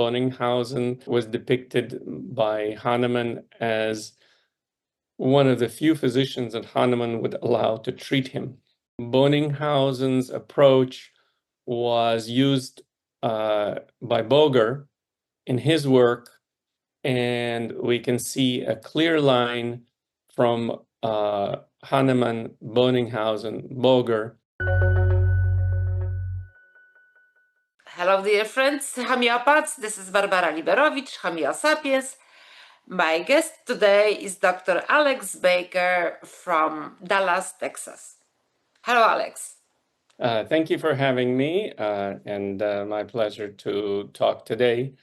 Bonninghausen was depicted by Hahnemann as one of the few physicians that Hahnemann would allow to treat him. Bonninghausen's approach was used by Boger in his work, and we can see a clear line from Hahnemann, Bonninghausen, Boger. Hello, dear friends, homeopaths. This is Barbara Liberowicz, Homeo Sapiens. My guest today is Dr. Alex Baker from Dallas, Texas. Hello, Alex. Thank you for having me, and my pleasure to talk today.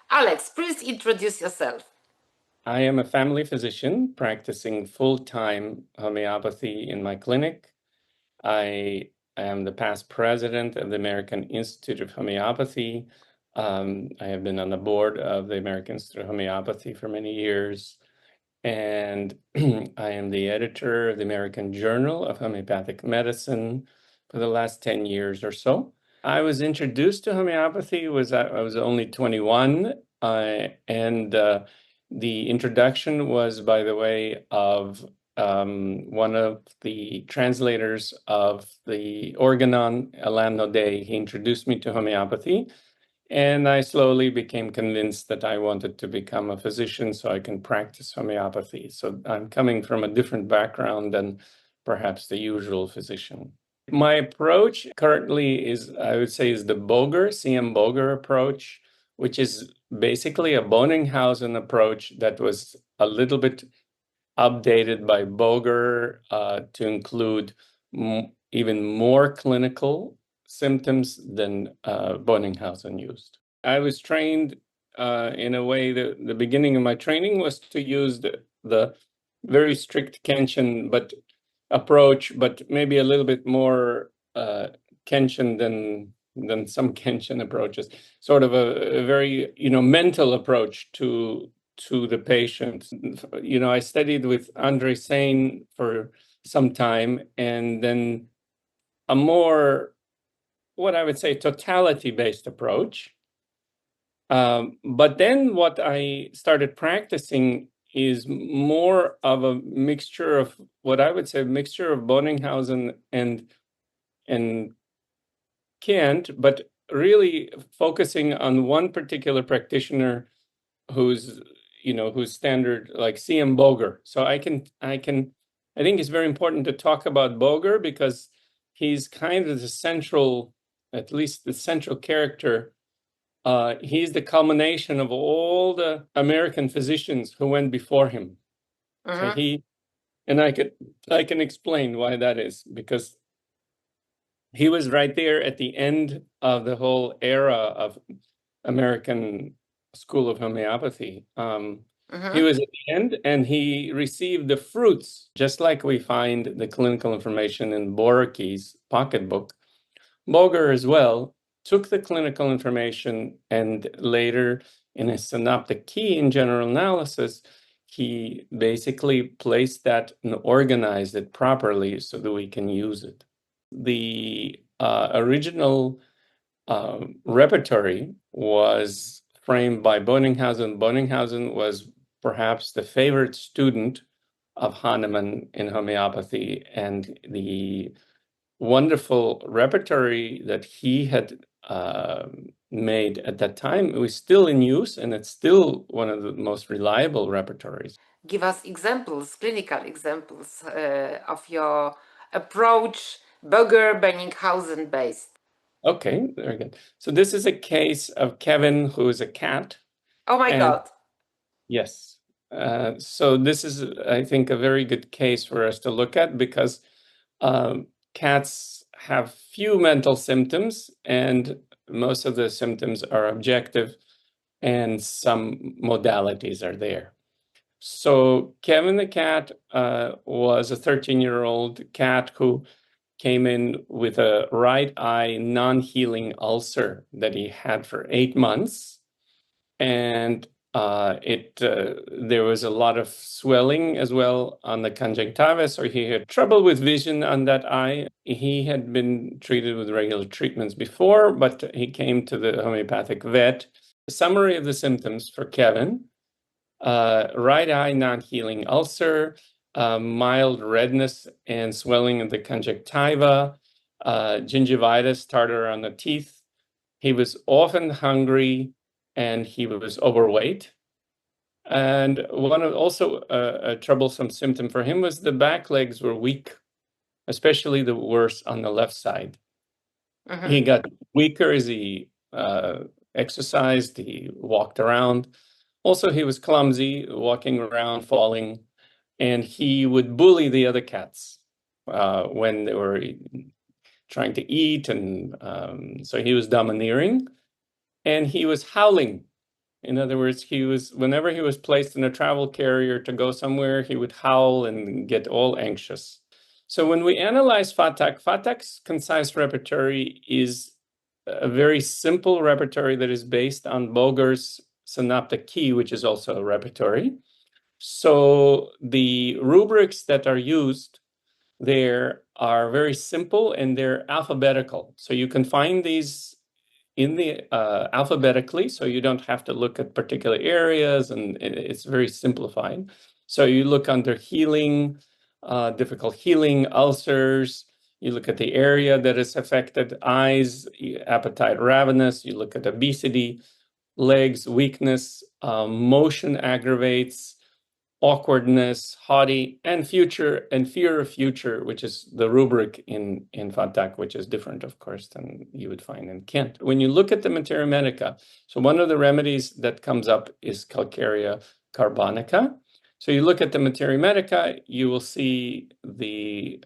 Alex, please introduce yourself. I am a family physician practicing full-time homeopathy in my clinic. I am the past president of the American Institute of Homeopathy. I have been on the board of the American Institute of Homeopathy for many years, and I am the editor of the American Journal of Homeopathic Medicine for the last 10 years or so. I was introduced to homeopathy I was only 21, and the introduction was by the way of one of the translators of the Organon, Alain Naudet. He introduced me to homeopathy, and I slowly became convinced that I wanted to become a physician so I can practice homeopathy. So I'm coming from a different background than perhaps the usual physician. My approach currently I would say, is the Boger, C.M. Boger approach, which is basically a Bonninghausen approach that was a little bit updated by Boger to include even more clinical symptoms than Bonninghausen used. I was trained in a way that the beginning of my training was to use the very strict Kenshin approach, but maybe a little bit more Kenshin than some Kenshin approaches. Sort of a very mental approach to the patient. I studied with Andre Sain for some time, and then a more, what I would say, totality-based approach. But then what I started practicing is more of a mixture of what I would say a mixture of Bonninghausen and Kant, but really focusing on one particular practitioner who's standard, like C.M. Boger. So I think it's very important to talk about Boger because he's kind of at least the central character. He's the culmination of all the American physicians who went before him. So I can explain why that is, because he was right there at the end of the whole era of American School of Homeopathy. He was at the end, and he received the fruits, just like we find the clinical information in Boerke's pocketbook. Boger as well took the clinical information, and later in his synoptic key in general analysis, he basically placed that and organized it properly so that we can use it. The original repertory was framed by Bonninghausen. Bonninghausen was perhaps the favorite student of Hahnemann in homeopathy, and the wonderful repertory that he had made at that time was still in use, and it's still one of the most reliable repertories. Give us examples, clinical examples of your approach, Boger, Bonninghausen based. Okay, very good. So this is a case of Kevin, who is a cat. Oh my God. Yes. So this is, I think, a very good case for us to look at because cats have few mental symptoms, and most of the symptoms are objective, and some modalities are there. So Kevin the cat was a 13-year-old cat who came in with a right eye non-healing ulcer that he had for 8 months, and there was a lot of swelling as well on the conjunctiva, so he had trouble with vision on that eye. He had been treated with regular treatments before, but he came to the homeopathic vet, summary of the symptoms for Kevin: right eye non-healing ulcer, mild redness and swelling of the conjunctiva, gingivitis started around the teeth. He was often hungry and he was overweight. And one of also a troublesome symptom for him was the back legs were weak, especially the worst on the left side. He got weaker as he exercised, he walked around. Also, he was clumsy, walking around, falling, and he would bully the other cats when they were trying to eat. And so he was domineering, and he was howling. In other words, whenever he was placed in a travel carrier to go somewhere, he would howl and get all anxious. So when we analyze FATAC's concise repertory is a very simple repertory that is based on Boger's synoptic key, which is also a repertory. So the rubrics that are used there are very simple and they're alphabetical. So you can find these in the alphabetically, so you don't have to look at particular areas, and it's very simplified. So you look under healing, difficult healing, ulcers. You look at the area that is affected: eyes, appetite, ravenous. You look at obesity, legs, weakness, motion aggravates, awkwardness, haughty, and future, and fear of future, which is the rubric in FATAC, which is different, of course, than you would find in Kent. When you look at the materia medica, so one of the remedies that comes up is Calcarea carbonica. So you look at the materia medica, you will see the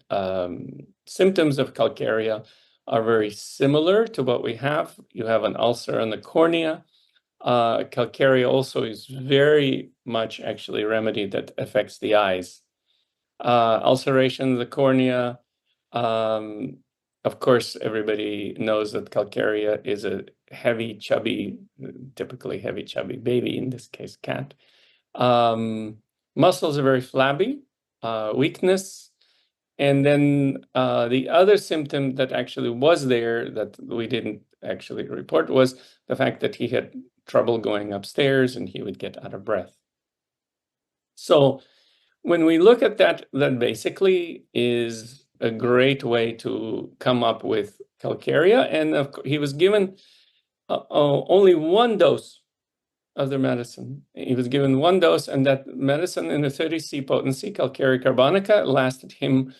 symptoms of Calcarea are very similar to what we have. You have an ulcer on the cornea. Calcarea also is very much actually a remedy that affects the eyes. Ulceration of the cornea. Of course, everybody knows that Calcarea is a heavy, chubby, typically heavy, chubby baby, in this case, cat. Muscles are very flabby, weakness. And then the other symptom that actually was there that we didn't actually report was the fact that he had trouble going upstairs and he would get out of breath. So when we look at that, that basically is a great way to come up with Calcarea. And he was given only one dose of the medicine. He was given one dose, and that medicine in the 30C potency, Calcarea carbonica, lasted him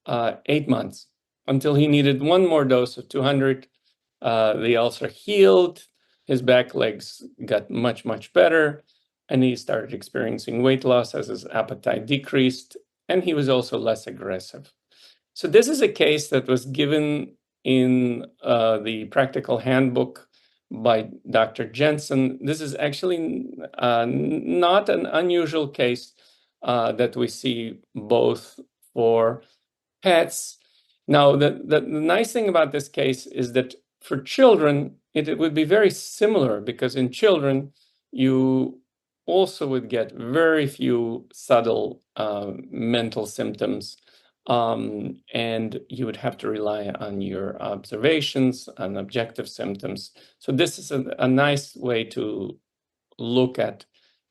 8 months until he needed one more dose of 200. The ulcer healed, his back legs got much, much better, and he started experiencing weight loss as his appetite decreased, and he was also less aggressive. So this is a case that was given in the practical handbook by Dr. Jensen. This is actually not an unusual case that we see both for pets. Now, the nice thing about this case is that for children, it would be very similar, because in children, you also would get very few subtle mental symptoms, and you would have to rely on your observations, on objective symptoms. So this is a nice way to look at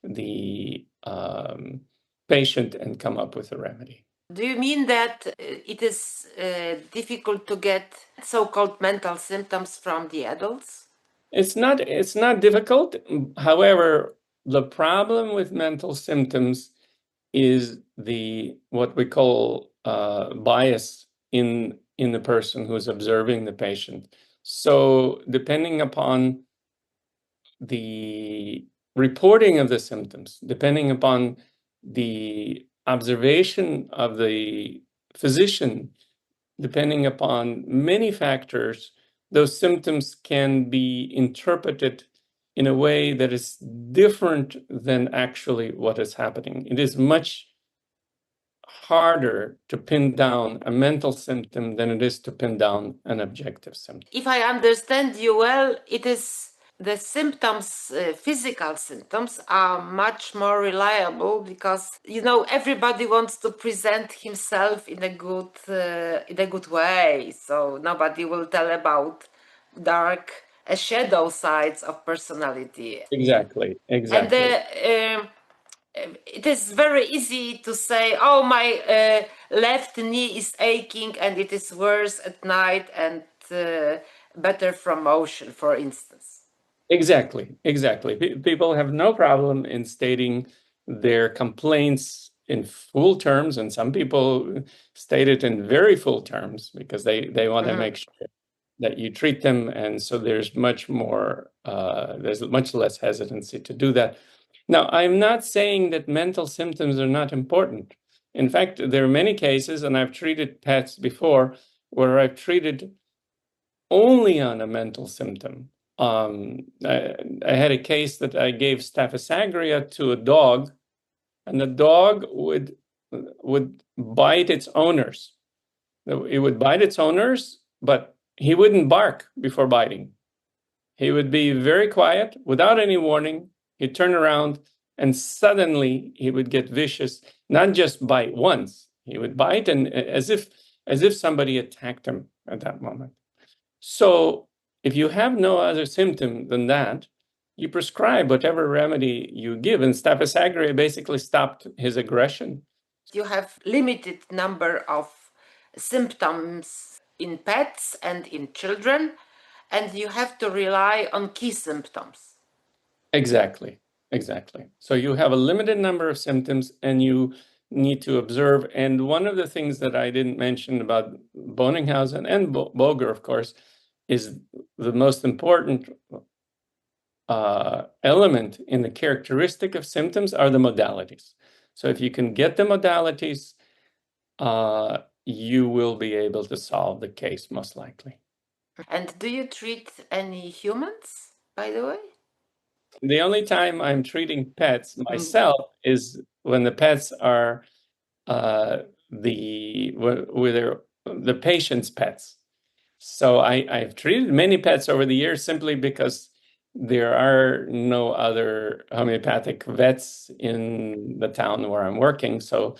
the patient and come up with a remedy. Do you mean that it is difficult to get so-called mental symptoms from the adults? It's not difficult. However, the problem with mental symptoms is what we call bias in the person who's observing the patient. So depending upon the reporting of the symptoms, depending upon the observation of the physician, depending upon many factors, those symptoms can be interpreted in a way that is different than actually what is happening. It is much harder to pin down a mental symptom than it is to pin down an objective symptom. If I understand you well, it is the symptoms, physical symptoms, are much more reliable, because everybody wants to present himself in a good way. So nobody will tell about dark shadow sides of personality. Exactly. And Exactly. it is very easy to say, oh, my left knee is aching and it is worse at night and better from motion, for instance. Exactly. Exactly. People have no problem in stating their complaints in full terms, and some people state it in very full terms because they want to make sure that you treat them, and so there's much more there's much less hesitancy to do that. Now, I'm not saying that mental symptoms are not important. In fact, there are many cases, and I've treated pets before, where I've treated only on a mental symptom. I had a case that I gave Staphysagria to a dog, and the dog would bite its owners. It would bite its owners, but he wouldn't bark before biting. He would be very quiet without any warning. He'd turn around and suddenly he would get vicious, not just bite once. He would bite and as if somebody attacked him at that moment. So if you have no other symptom than that, you prescribe whatever remedy you give. And Staphysagria basically stopped his aggression. You have limited number of symptoms in pets and in children, and you have to rely on key symptoms. Exactly. Exactly. So you have a limited number of symptoms and you need to observe. And one of the things that I didn't mention about Bonninghausen and Boger, of course, is the most important element in the characteristic of symptoms are the modalities. So if you can get the modalities, you will be able to solve the case most likely. And do you treat any humans, by the way? The only time I'm treating pets myself is when the pets are the patient's pets. So I've treated many pets over the years simply because there are no other homeopathic vets in the town where I'm working. So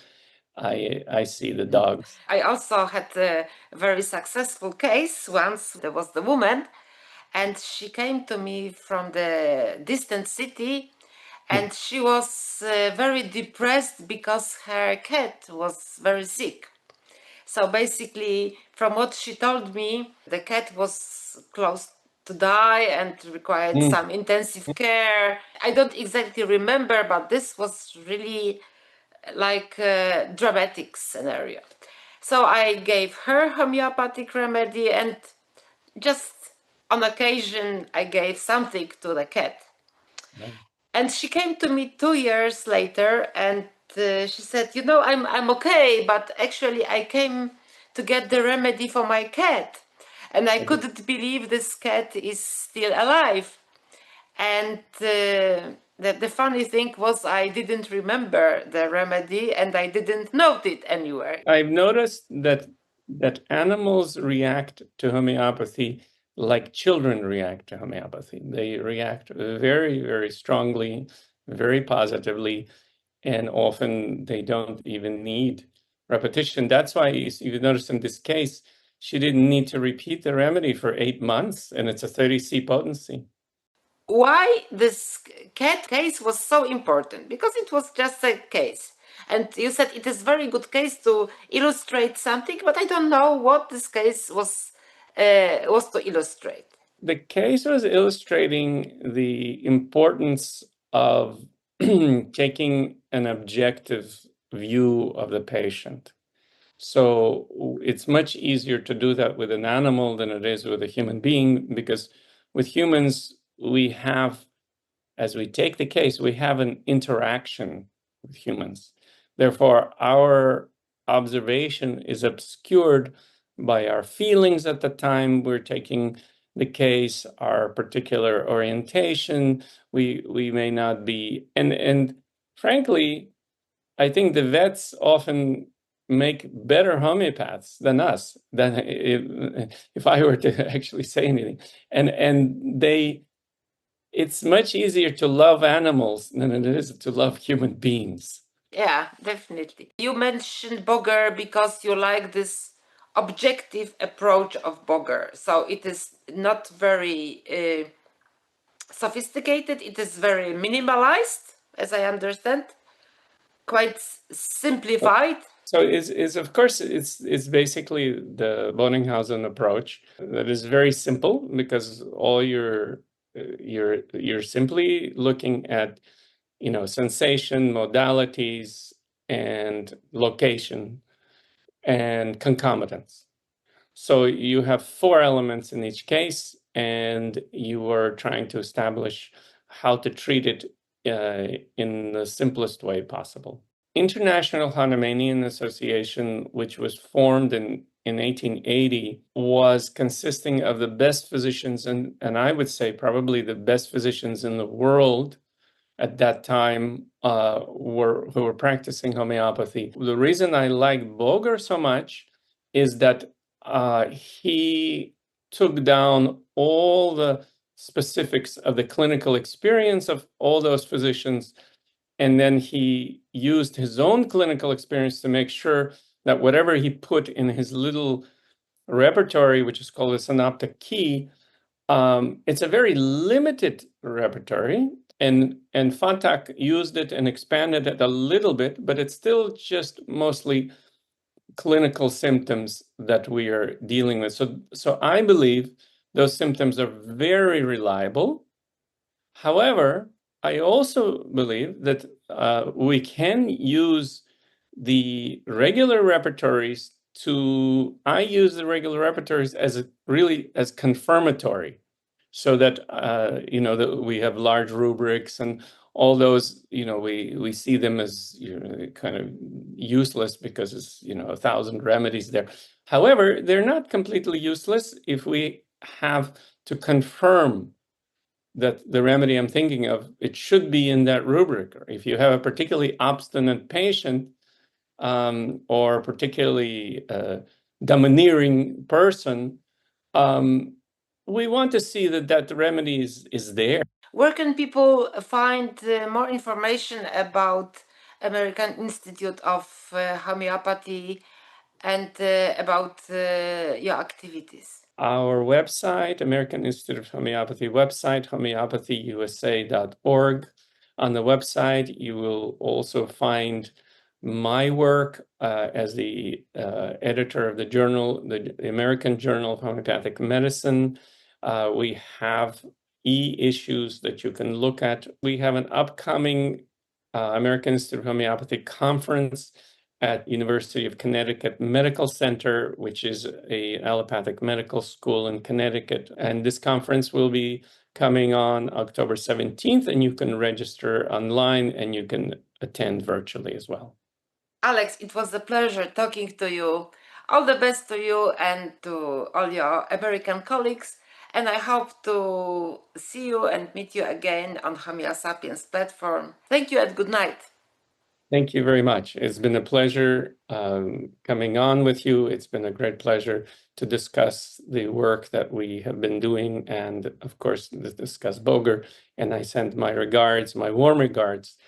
I see the dogs. I also had a very successful case once. There was the woman, and she came to me from the distant city, and she was very depressed because her cat was very sick. So basically, from what she told me, the cat was close to die and required some intensive care. I don't exactly remember, but this was really like a dramatic scenario. So I gave her homeopathic remedy, and just on occasion I gave something to the cat. And she came to me 2 years later, and she said, "You know, I'm okay, but actually I came to get the remedy for my cat, and I couldn't believe this cat is still alive." And the funny thing was, I didn't remember the remedy, and I didn't note it anywhere. I've noticed that animals react to homeopathy like children react to homeopathy. They react very, very strongly, very positively, and often they don't even need repetition. That's why you notice in this case, she didn't need to repeat the remedy for 8 months, and it's a 30C potency. Why this cat case was so important? Because it was just a case. And you said it is very good case to illustrate something, but I don't know what this case was to illustrate. The case was illustrating the importance of taking an objective view of the patient. So it's much easier to do that with an animal than it is with a human being, because with humans, we have, as we take the case, we have an interaction with humans. Therefore, our observation is obscured by our feelings at the time we're taking the case, our particular orientation. We may not be, and frankly, I think the vets often make better homeopaths than us, than if I were to actually say anything. And it's much easier to love animals than it is to love human beings. Yeah, definitely. You mentioned Boger because you like this objective approach of Boger. So it is not very sophisticated. It is very minimalized, as I understand, quite simplified. So is of course it's basically the Bonninghausen approach that is very simple because all you're simply looking at sensation, modalities, and location and concomitance. So you have 4 elements in each case, and you are trying to establish how to treat it in the simplest way possible. International Hahnemannian Association, which was formed in 1880, was consisting of the best physicians, and I would say probably the best physicians in the world at that time who were practicing homeopathy. The reason I like Boger so much is that he took down all the specifics of the clinical experience of all those physicians, and then he used his own clinical experience to make sure that whatever he put in his little repertory, which is called a synoptic key, it's a very limited repertory, and Fantak used it and expanded it a little bit, but it's still just mostly clinical symptoms that we are dealing with. So I believe those symptoms are very reliable. However, I also believe that we can use the regular repertories I use the regular repertories as confirmatory, so that that we have large rubrics and all those, we see them as kind of useless because it's 1,000 remedies there. However, they're not completely useless if we have to confirm that the remedy I'm thinking of, it should be in that rubric. Or if you have a particularly obstinate patient or particularly domineering person, we want to see that the remedy is there. Where can people find more information about American Institute of Homeopathy and about your activities? Our website, American Institute of Homeopathy website, homeopathyusa.org. On the website, you will also find my work as the editor of the journal, the American Journal of Homeopathic Medicine. We have e-issues that you can look at. We have an upcoming American Institute of Homeopathy conference at University of Connecticut Medical Center, which is a allopathic medical school in Connecticut. And this conference will be coming on October 17th, and you can register online and you can attend virtually as well. Alex, it was a pleasure talking to you. All the best to you and to all your American colleagues. And I hope to see you and meet you again on Homeo Sapiens platform. Thank you and good night. Thank you very much. It's been a pleasure coming on with you. It's been a great pleasure to discuss the work that we have been doing and, of course, discuss Boger. And I send my regards, my warm regards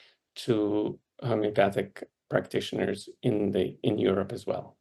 to homeopathic practitioners in Europe as well.